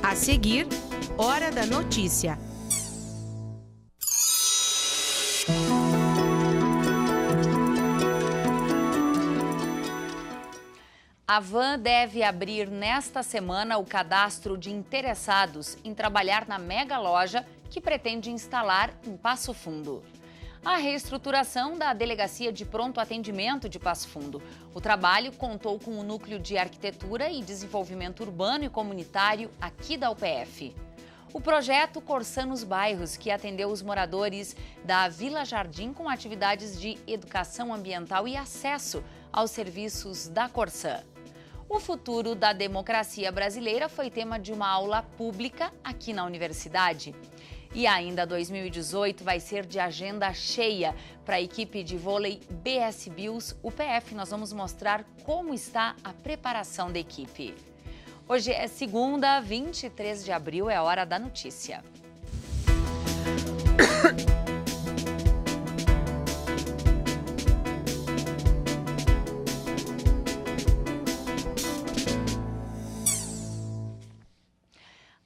A seguir, Hora da Notícia. A Van deve abrir nesta semana o cadastro de interessados em trabalhar na mega loja que pretende instalar em Passo Fundo. A reestruturação da Delegacia de Pronto Atendimento de Passo Fundo. O trabalho contou com o Núcleo de Arquitetura e Desenvolvimento Urbano e Comunitário aqui da UPF. O projeto Corsã nos Bairros, que atendeu os moradores da Vila Jardim com atividades de educação ambiental e acesso aos serviços da Corsã. O futuro da democracia brasileira foi tema de uma aula pública aqui na universidade. E ainda 2018 vai ser de agenda cheia para a equipe de vôlei BS Bills UPF. Nós vamos mostrar como está a preparação da equipe. Hoje é segunda, 23 de abril, é a Hora da Notícia.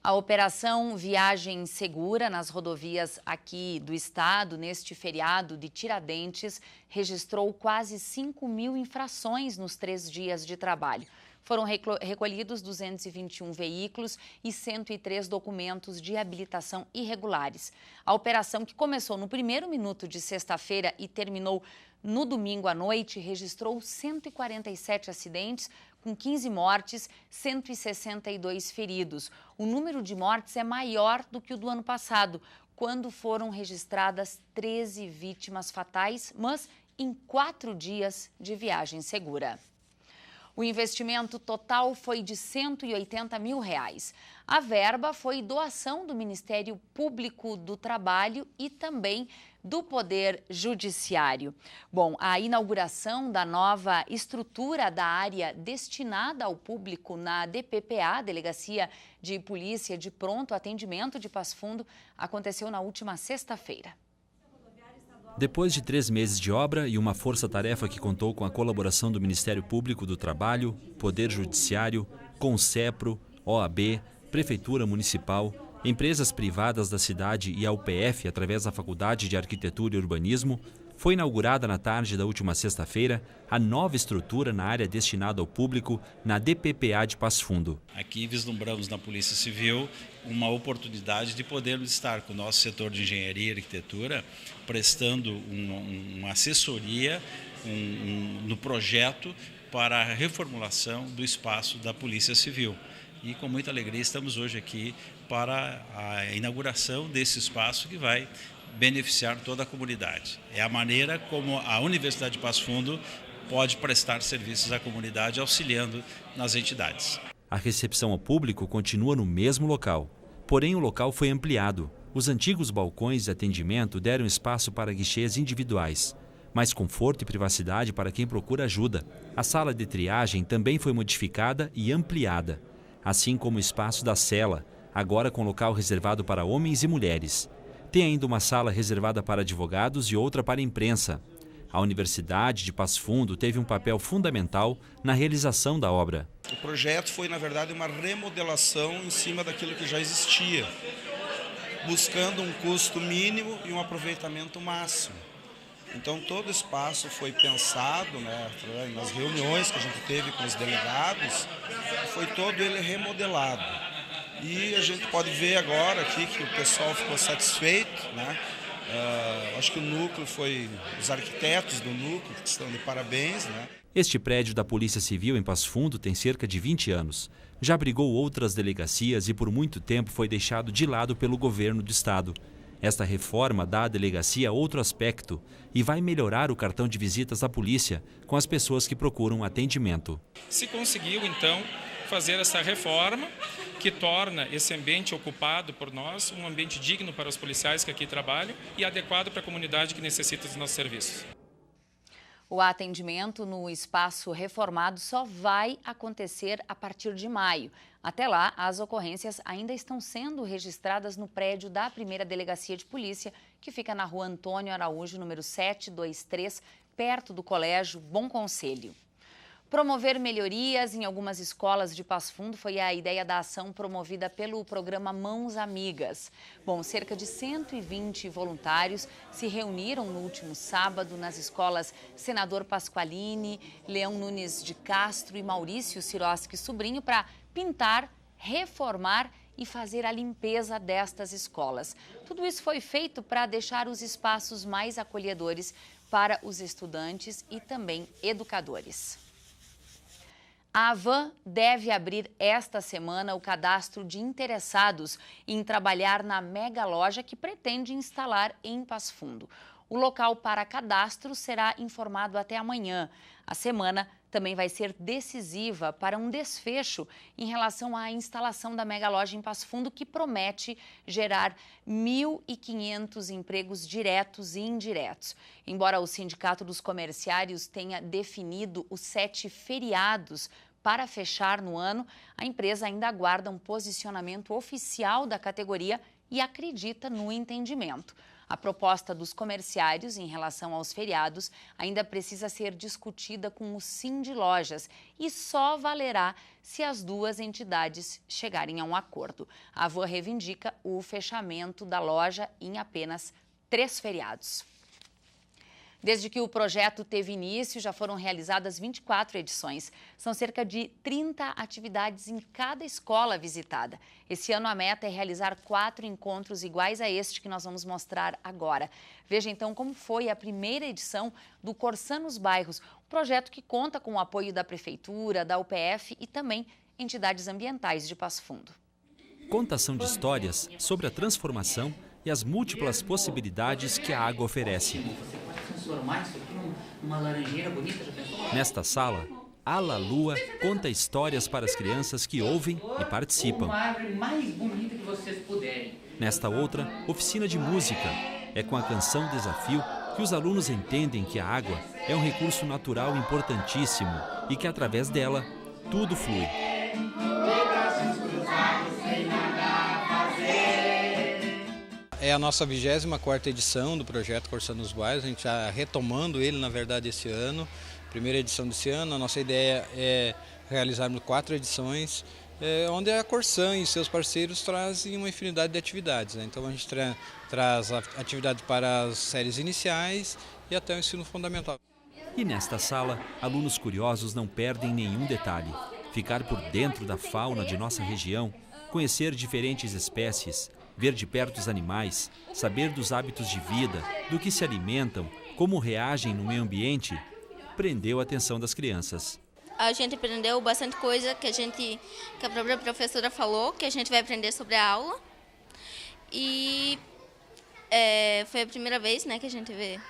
A Operação Viagem Segura nas rodovias aqui do estado, neste feriado de Tiradentes, registrou quase 5.000 infrações nos 3 dias de trabalho. Foram recolhidos 221 veículos e 103 documentos de habilitação irregulares. A operação, que começou no primeiro minuto de sexta-feira e terminou no domingo à noite, registrou 147 acidentes, com 15 mortes, 162 feridos. O número de mortes é maior do que o do ano passado, quando foram registradas 13 vítimas fatais, mas em 4 dias de viagem segura. O investimento total foi de R$ 180 mil. A verba foi doação do Ministério Público do Trabalho e também do Poder Judiciário. Bom, a inauguração da nova estrutura da área destinada ao público na DPPA, Delegacia de Polícia de Pronto Atendimento de Passo Fundo, aconteceu na última sexta-feira. Depois de 3 meses de obra e uma força-tarefa que contou com a colaboração do Ministério Público do Trabalho, Poder Judiciário, Concepro, OAB, Prefeitura Municipal, empresas privadas da cidade e a UPF, através da Faculdade de Arquitetura e Urbanismo, foi inaugurada na tarde da última sexta-feira a nova estrutura na área destinada ao público na DPPA de Passo Fundo. Aqui vislumbramos na Polícia Civil uma oportunidade de podermos estar com o nosso setor de engenharia e arquitetura prestando uma assessoria no projeto para a reformulação do espaço da Polícia Civil. E com muita alegria estamos hoje aqui para a inauguração desse espaço que vai beneficiar toda a comunidade. É a maneira como a Universidade de Passo Fundo pode prestar serviços à comunidade, auxiliando nas entidades. A recepção ao público continua no mesmo local, porém o local foi ampliado. Os antigos balcões de atendimento deram espaço para guichês individuais, mais conforto e privacidade para quem procura ajuda. A sala de triagem também foi modificada e ampliada, assim como o espaço da cela, agora com local reservado para homens e mulheres. Tem ainda uma sala reservada para advogados e outra para a imprensa. A Universidade de Passo Fundo teve um papel fundamental na realização da obra. O projeto foi, na verdade, uma remodelação em cima daquilo que já existia, buscando um custo mínimo e um aproveitamento máximo. Então, todo o espaço foi pensado, nas reuniões que a gente teve com os delegados, foi todo ele remodelado. E a gente pode ver agora aqui que o pessoal ficou satisfeito, acho que o núcleo os arquitetos do núcleo que estão de parabéns, Este prédio da Polícia Civil em Passo Fundo tem cerca de 20 anos. Já abrigou outras delegacias e por muito tempo foi deixado de lado pelo governo do estado. Esta reforma dá à delegacia outro aspecto e vai melhorar o cartão de visitas da polícia com as pessoas que procuram atendimento. Se conseguiu, então, fazer essa reforma que torna esse ambiente ocupado por nós um ambiente digno para os policiais que aqui trabalham e adequado para a comunidade que necessita dos nossos serviços. O atendimento no espaço reformado só vai acontecer a partir de maio. Até lá, as ocorrências ainda estão sendo registradas no prédio da primeira delegacia de polícia, que fica na rua Antônio Araújo, número 723, perto do Colégio Bom Conselho. Promover melhorias em algumas escolas de Passo Fundo foi a ideia da ação promovida pelo programa Mãos Amigas. Bom, cerca de 120 voluntários se reuniram no último sábado nas escolas Senador Pasqualini, Leão Nunes de Castro e Maurício Sirotsky Sobrinho para pintar, reformar e fazer a limpeza destas escolas. Tudo isso foi feito para deixar os espaços mais acolhedores para os estudantes e também educadores. A Havan deve abrir esta semana o cadastro de interessados em trabalhar na mega loja que pretende instalar em Passo Fundo. O local para cadastro será informado até amanhã. A semana também vai ser decisiva para um desfecho em relação à instalação da mega loja em Passo Fundo, que promete gerar 1.500 empregos diretos e indiretos. Embora o Sindicato dos Comerciários tenha definido os 7 feriados para fechar no ano, a empresa ainda aguarda um posicionamento oficial da categoria e acredita no entendimento. A proposta dos comerciários em relação aos feriados ainda precisa ser discutida com o Sindilojas e só valerá se as duas entidades chegarem a um acordo. A Havan reivindica o fechamento da loja em apenas 3 feriados. Desde que o projeto teve início, já foram realizadas 24 edições. São cerca de 30 atividades em cada escola visitada. Esse ano a meta é realizar 4 encontros iguais a este que nós vamos mostrar agora. Veja então como foi a primeira edição do Corsã nos Bairros, um projeto que conta com o apoio da Prefeitura, da UPF e também entidades ambientais de Passo Fundo. Contação de histórias sobre a transformação e as múltiplas possibilidades que a água oferece. Nesta sala, Ala Lua conta histórias para as crianças que ouvem e participam. Nesta outra, oficina de música. É com a canção Desafio que os alunos entendem que a água é um recurso natural importantíssimo e que, através dela, tudo flui. É a nossa 24ª edição do projeto Corsã nos Bairros, a gente está retomando ele, na verdade, esse ano, primeira edição desse ano. A nossa ideia é realizarmos 4 edições, onde a Corsã e seus parceiros trazem uma infinidade de atividades, né? Então a gente traz atividades para as séries iniciais e até o ensino fundamental. E nesta sala, alunos curiosos não perdem nenhum detalhe. Ficar por dentro da fauna de nossa região, conhecer diferentes espécies, ver de perto os animais, saber dos hábitos de vida, do que se alimentam, como reagem no meio ambiente, prendeu a atenção das crianças. A gente aprendeu bastante coisa que a própria professora falou, que a gente vai aprender sobre a aula. E foi a primeira vez, né, que a gente vê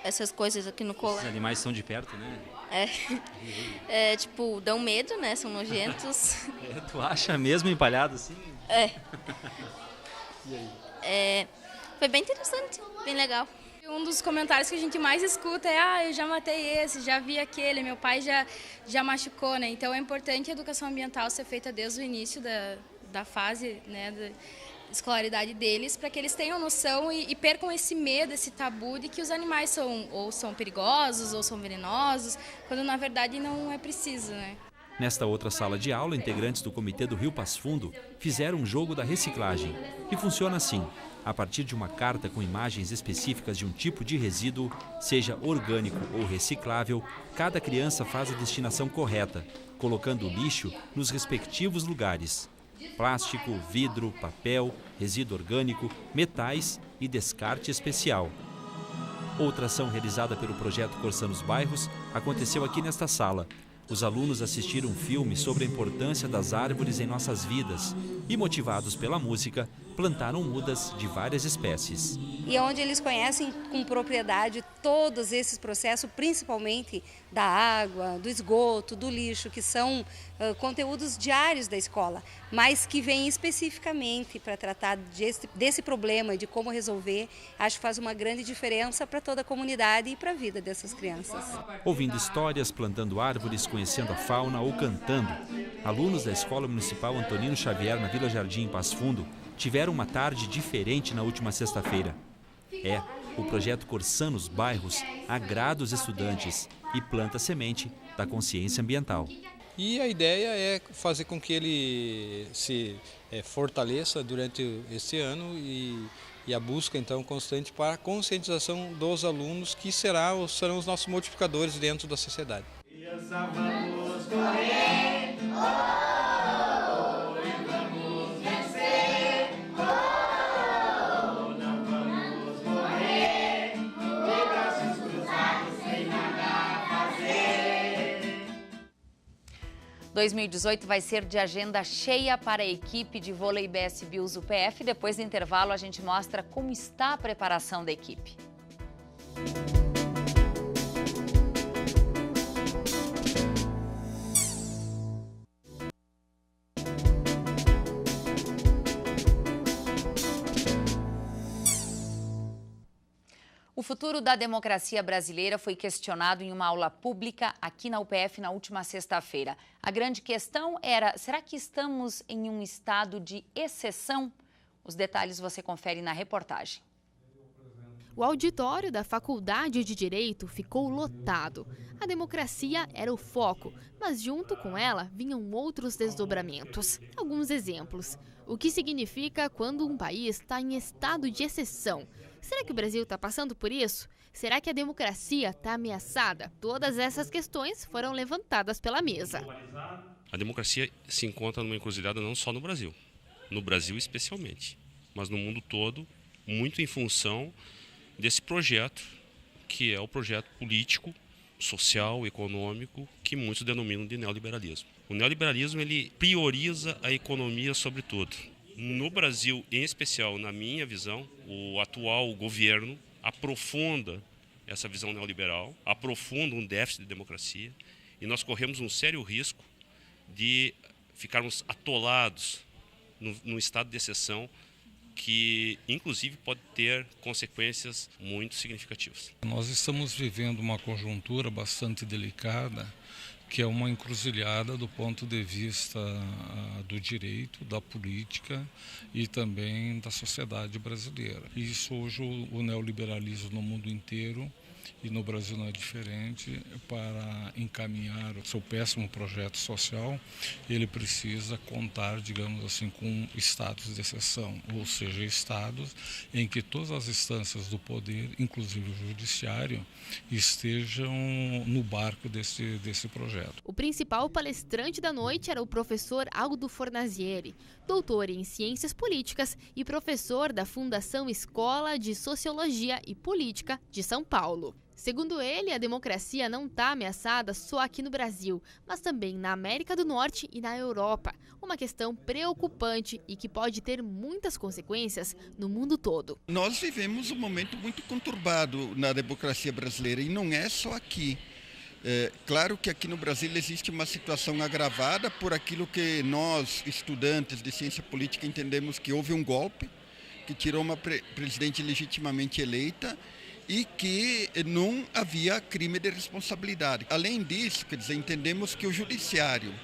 essas coisas aqui no colégio. Os animais são de perto, né? Tipo, dão medo, né? São nojentos. Tu acha mesmo empalhado assim? Foi bem interessante, bem legal. Um dos comentários que a gente mais escuta é: eu já matei esse, já vi aquele, meu pai já machucou, né? Então é importante a educação ambiental ser feita desde o início da fase, né, da escolaridade deles, para que eles tenham noção e percam esse medo, esse tabu de que os animais são perigosos ou são venenosos, quando na verdade não é preciso, né? Nesta outra sala de aula, integrantes do Comitê do Rio Passo Fundo fizeram um jogo da reciclagem, que funciona assim. A partir de uma carta com imagens específicas de um tipo de resíduo, seja orgânico ou reciclável, cada criança faz a destinação correta, colocando o lixo nos respectivos lugares. Plástico, vidro, papel, resíduo orgânico, metais e descarte especial. Outra ação realizada pelo projeto Corsã nos Bairros aconteceu aqui nesta sala. Os alunos assistiram um filme sobre a importância das árvores em nossas vidas e, motivados pela música, plantaram mudas de várias espécies. E onde eles conhecem com propriedade todos esses processos, principalmente da água, do esgoto, do lixo, que são conteúdos diários da escola, mas que vêm especificamente para tratar desse problema e de como resolver. Acho que faz uma grande diferença para toda a comunidade e para a vida dessas crianças. Ouvindo histórias, plantando árvores, conhecendo a fauna ou cantando, alunos da Escola Municipal Antonino Xavier, na Vila Jardim, em Passo Fundo, tiveram uma tarde diferente na última sexta-feira. O projeto Corsã nos Bairros agrada os estudantes e planta semente da consciência ambiental. E a ideia é fazer com que ele se fortaleça durante esse ano e a busca então constante para a conscientização dos alunos, que serão os nossos multiplicadores dentro da sociedade. – 2018 vai ser de agenda cheia para a equipe de vôlei BS Bills UPF. Depois do intervalo, a gente mostra como está a preparação da equipe. O futuro da democracia brasileira foi questionado em uma aula pública aqui na UPF na última sexta-feira. A grande questão era: será que estamos em um estado de exceção? Os detalhes você confere na reportagem. O auditório da Faculdade de Direito ficou lotado. A democracia era o foco, mas junto com ela vinham outros desdobramentos. Alguns exemplos. O que significa quando um país está em estado de exceção? Será que o Brasil está passando por isso? Será que a democracia está ameaçada? Todas essas questões foram levantadas pela mesa. A democracia se encontra numa encruzilhada não só no Brasil especialmente, mas no mundo todo, muito em função desse projeto, que é o projeto político, social, econômico, que muitos denominam de neoliberalismo. O neoliberalismo ele prioriza a economia sobre tudo. No Brasil, em especial, na minha visão, o atual governo aprofunda essa visão neoliberal, aprofunda um déficit de democracia, e nós corremos um sério risco de ficarmos atolados num estado de exceção que, inclusive, pode ter consequências muito significativas. Nós estamos vivendo uma conjuntura bastante delicada, que é uma encruzilhada do ponto de vista do direito, da política e também da sociedade brasileira. Isso hoje o neoliberalismo no mundo inteiro e no Brasil não é diferente. Para encaminhar o seu péssimo projeto social, ele precisa contar, digamos assim, com status de exceção, ou seja, estados em que todas as instâncias do poder, inclusive o judiciário, estejam no barco desse projeto. O principal palestrante da noite era o professor Aldo Fornazieri, doutor em Ciências Políticas e professor da Fundação Escola de Sociologia e Política de São Paulo. Segundo ele, a democracia não está ameaçada só aqui no Brasil, mas também na América do Norte e na Europa. Uma questão preocupante e que pode ter muitas consequências no mundo todo. Nós vivemos um momento muito conturbado na democracia brasileira e não é só aqui. Claro que aqui no Brasil existe uma situação agravada por aquilo que nós, estudantes de ciência política, entendemos que houve um golpe que tirou uma presidente legitimamente eleita e que não havia crime de responsabilidade. Além disso, quer dizer, entendemos que o judiciário,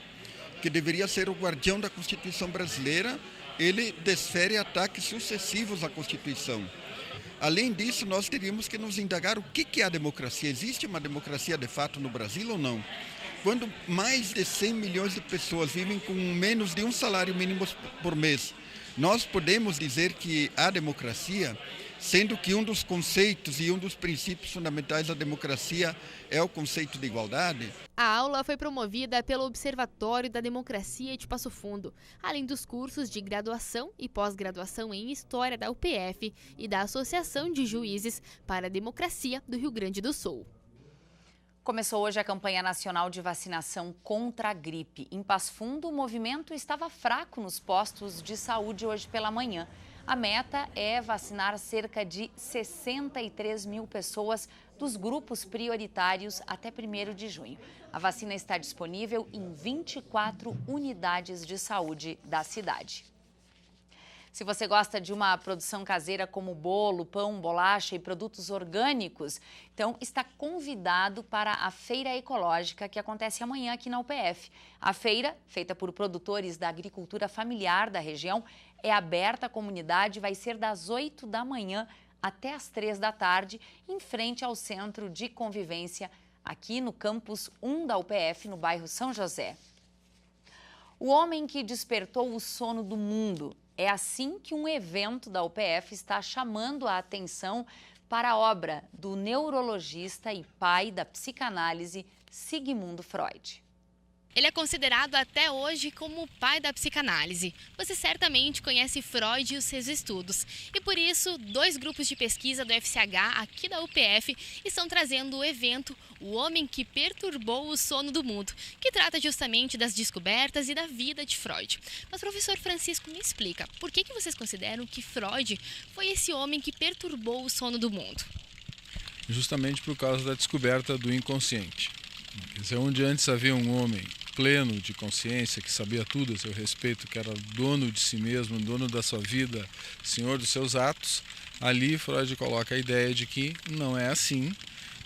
que deveria ser o guardião da Constituição brasileira, ele desfere ataques sucessivos à Constituição. Além disso, nós teríamos que nos indagar o que é a democracia. Existe uma democracia de fato no Brasil ou não? Quando mais de 100 milhões de pessoas vivem com menos de um salário mínimo por mês, nós podemos dizer que há democracia, sendo que um dos conceitos e um dos princípios fundamentais da democracia é o conceito de igualdade? A aula foi promovida pelo Observatório da Democracia de Passo Fundo, além dos cursos de graduação e pós-graduação em História da UPF e da Associação de Juízes para a Democracia do Rio Grande do Sul. Começou hoje a campanha nacional de vacinação contra a gripe. Em Passo Fundo, o movimento estava fraco nos postos de saúde hoje pela manhã. A meta é vacinar cerca de 63 mil pessoas dos grupos prioritários até 1º de junho. A vacina está disponível em 24 unidades de saúde da cidade. Se você gosta de uma produção caseira como bolo, pão, bolacha e produtos orgânicos, então está convidado para a Feira Ecológica que acontece amanhã aqui na UPF. A feira, feita por produtores da agricultura familiar da região, é aberta à comunidade e vai ser das 8 da manhã até às 3 da tarde, em frente ao Centro de Convivência, aqui no campus 1 da UPF, no bairro São José. O homem que despertou o sono do mundo. É assim que um evento da UPF está chamando a atenção para a obra do neurologista e pai da psicanálise Sigmund Freud. Ele é considerado até hoje como o pai da psicanálise. Você certamente conhece Freud e os seus estudos. E por isso, 2 grupos de pesquisa do FCH aqui da UPF estão trazendo o evento O Homem que Perturbou o Sono do Mundo, que trata justamente das descobertas e da vida de Freud. Mas, professor Francisco, me explica, por que vocês consideram que Freud foi esse homem que perturbou o sono do mundo? Justamente por causa da descoberta do inconsciente. Quer dizer, onde antes havia um homem pleno de consciência, que sabia tudo a seu respeito, que era dono de si mesmo, dono da sua vida, senhor dos seus atos, ali Freud coloca a ideia de que não é assim,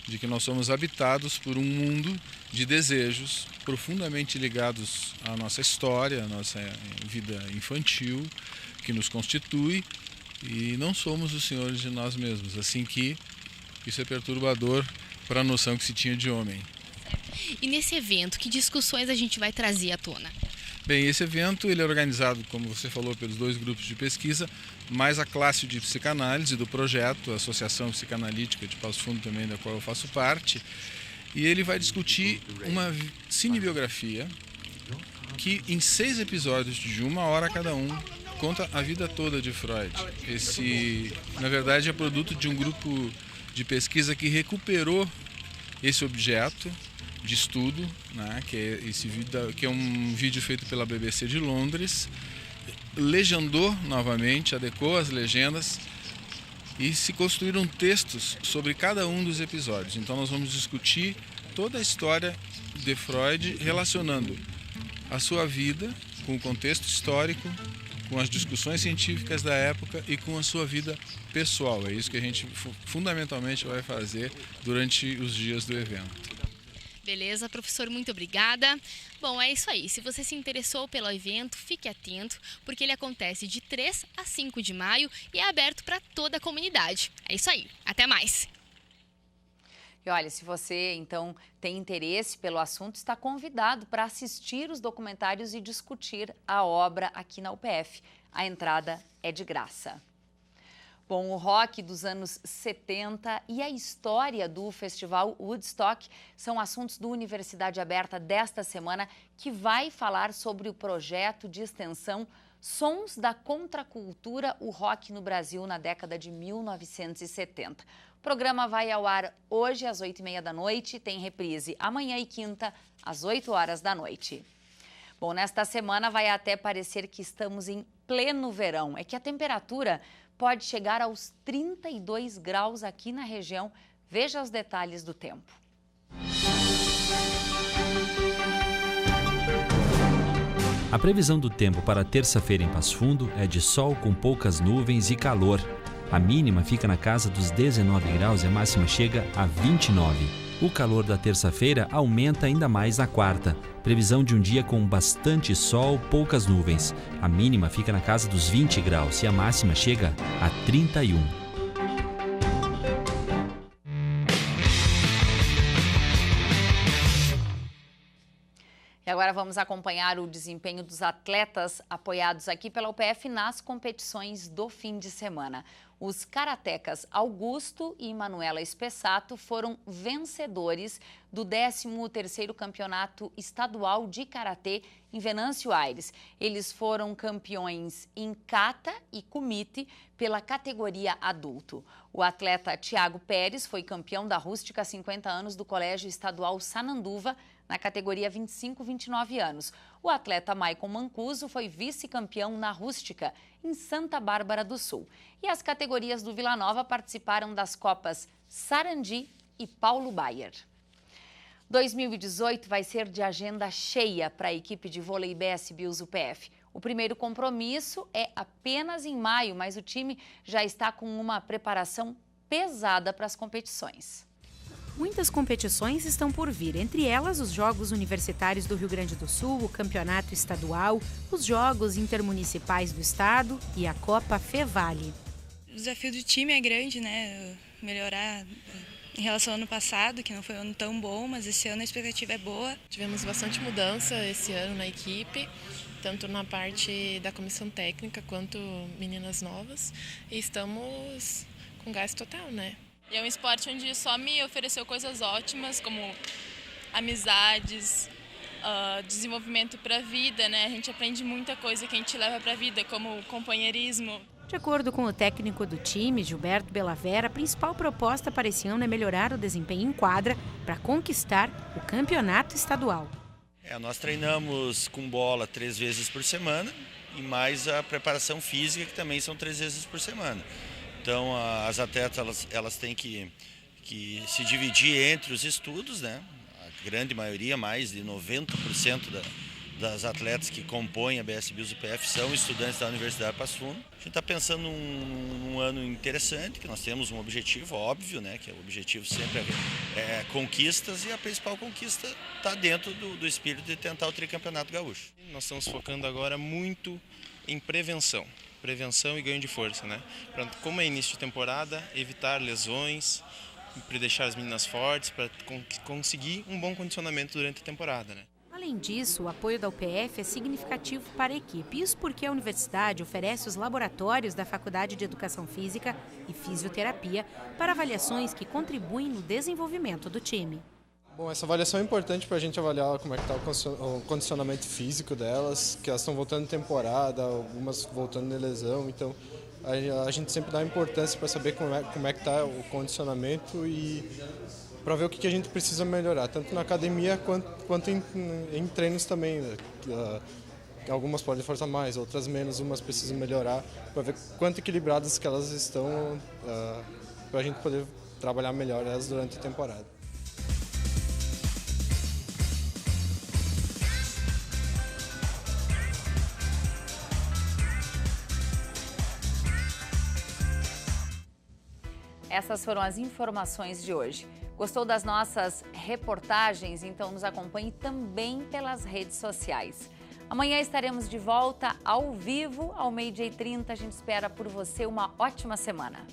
de que nós somos habitados por um mundo de desejos profundamente ligados à nossa história, à nossa vida infantil, que nos constitui, e não somos os senhores de nós mesmos, assim que isso é perturbador para a noção que se tinha de homem. E nesse evento, que discussões a gente vai trazer à tona? Bem, esse evento ele é organizado, como você falou, pelos 2 grupos de pesquisa, mais a classe de psicanálise do projeto, a Associação Psicanalítica de Passo Fundo também, da qual eu faço parte, e ele vai discutir uma cinebiografia que em 6 episódios de 1 hora cada um conta a vida toda de Freud. Esse, na verdade, é produto de um grupo de pesquisa que recuperou esse objeto de estudo, né, que é um vídeo feito pela BBC de Londres, legendou novamente, adequou as legendas e se construíram textos sobre cada um dos episódios. Então nós vamos discutir toda a história de Freud relacionando a sua vida com o contexto histórico, com as discussões científicas da época e com a sua vida pessoal. É isso que a gente fundamentalmente vai fazer durante os dias do evento. Beleza, professor, muito obrigada. Bom, é isso aí. Se você se interessou pelo evento, fique atento, porque ele acontece de 3 a 5 de maio e é aberto para toda a comunidade. É isso aí. Até mais! E olha, se você, então, tem interesse pelo assunto, está convidado para assistir os documentários e discutir a obra aqui na UPF. A entrada é de graça. Bom, o rock dos anos 70 e a história do Festival Woodstock são assuntos do Universidade Aberta desta semana, que vai falar sobre o projeto de extensão Sons da Contracultura, o Rock no Brasil na década de 1970. O programa vai ao ar hoje às 8h30 da noite, tem reprise amanhã e quinta às 8 horas da noite. Bom, nesta semana vai até parecer que estamos em pleno verão. É que a temperatura pode chegar aos 32 graus aqui na região. Veja os detalhes do tempo. A previsão do tempo para terça-feira em Passo Fundo é de sol com poucas nuvens e calor. A mínima fica na casa dos 19 graus e a máxima chega a 29. O calor da terça-feira aumenta ainda mais na quarta. Previsão de um dia com bastante sol, poucas nuvens. A mínima fica na casa dos 20 graus e a máxima chega a 31. E agora vamos acompanhar o desempenho dos atletas apoiados aqui pela UPF nas competições do fim de semana. Os karatecas Augusto e Manuela Espessato foram vencedores do 13º Campeonato Estadual de Karatê em Venâncio Aires. Eles foram campeões em kata e kumite pela categoria adulto. O atleta Tiago Pérez foi campeão da rústica 50 anos do Colégio Estadual Sananduva, na categoria 25-29 anos. O atleta Maicon Mancuso foi vice-campeão na rústica, em Santa Bárbara do Sul. E as categorias do Vila Nova participaram das Copas Sarandi e Paulo Baier. 2018 vai ser de agenda cheia para a equipe de vôlei BS Bills UPF. O primeiro compromisso é apenas em maio, mas o time já está com uma preparação pesada para as competições. Muitas competições estão por vir, entre elas os Jogos Universitários do Rio Grande do Sul, o Campeonato Estadual, os Jogos Intermunicipais do Estado e a Copa Fevale. O desafio do time é grande, né? Melhorar em relação ao ano passado, que não foi um ano tão bom, mas esse ano a expectativa é boa. Tivemos bastante mudança esse ano na equipe, tanto na parte da comissão técnica quanto meninas novas, e estamos com gás total, né? E é um esporte onde só me ofereceu coisas ótimas, como amizades, desenvolvimento para a vida, né? A gente aprende muita coisa que a gente leva para a vida, como companheirismo. De acordo com o técnico do time, Gilberto Bellavera, a principal proposta para esse ano é melhorar o desempenho em quadra para conquistar o campeonato estadual. Nós treinamos com bola 3 vezes por semana e mais a preparação física, que também são 3 vezes por semana. Então, as atletas elas têm que se dividir entre os estudos, né? A grande maioria, mais de 90% das atletas que compõem a BS Bios UPF são estudantes da Universidade de Passo Fundo. A gente está pensando num ano interessante, que nós temos um objetivo óbvio, né? Que o objetivo sempre é conquistas, e a principal conquista está dentro do espírito de tentar o tricampeonato gaúcho. Nós estamos focando agora muito em prevenção e ganho de força, né? Pra, como é início de temporada, evitar lesões, para deixar as meninas fortes, para conseguir um bom condicionamento durante a temporada, né? Além disso, o apoio da UPF é significativo para a equipe. Isso porque a universidade oferece os laboratórios da Faculdade de Educação Física e Fisioterapia para avaliações que contribuem no desenvolvimento do time. Bom, essa avaliação é importante para a gente avaliar como é que está o condicionamento físico delas, que elas estão voltando de temporada, algumas voltando de lesão, então a gente sempre dá importância para saber como é que está o condicionamento e para ver o que a gente precisa melhorar, tanto na academia quanto em treinos também. Algumas podem forçar mais, outras menos, umas precisam melhorar, para ver quanto equilibradas que elas estão, para a gente poder trabalhar melhor elas durante a temporada. Essas foram as informações de hoje. Gostou das nossas reportagens? Então nos acompanhe também pelas redes sociais. Amanhã estaremos de volta ao vivo, ao 12h30. A gente espera por você uma ótima semana.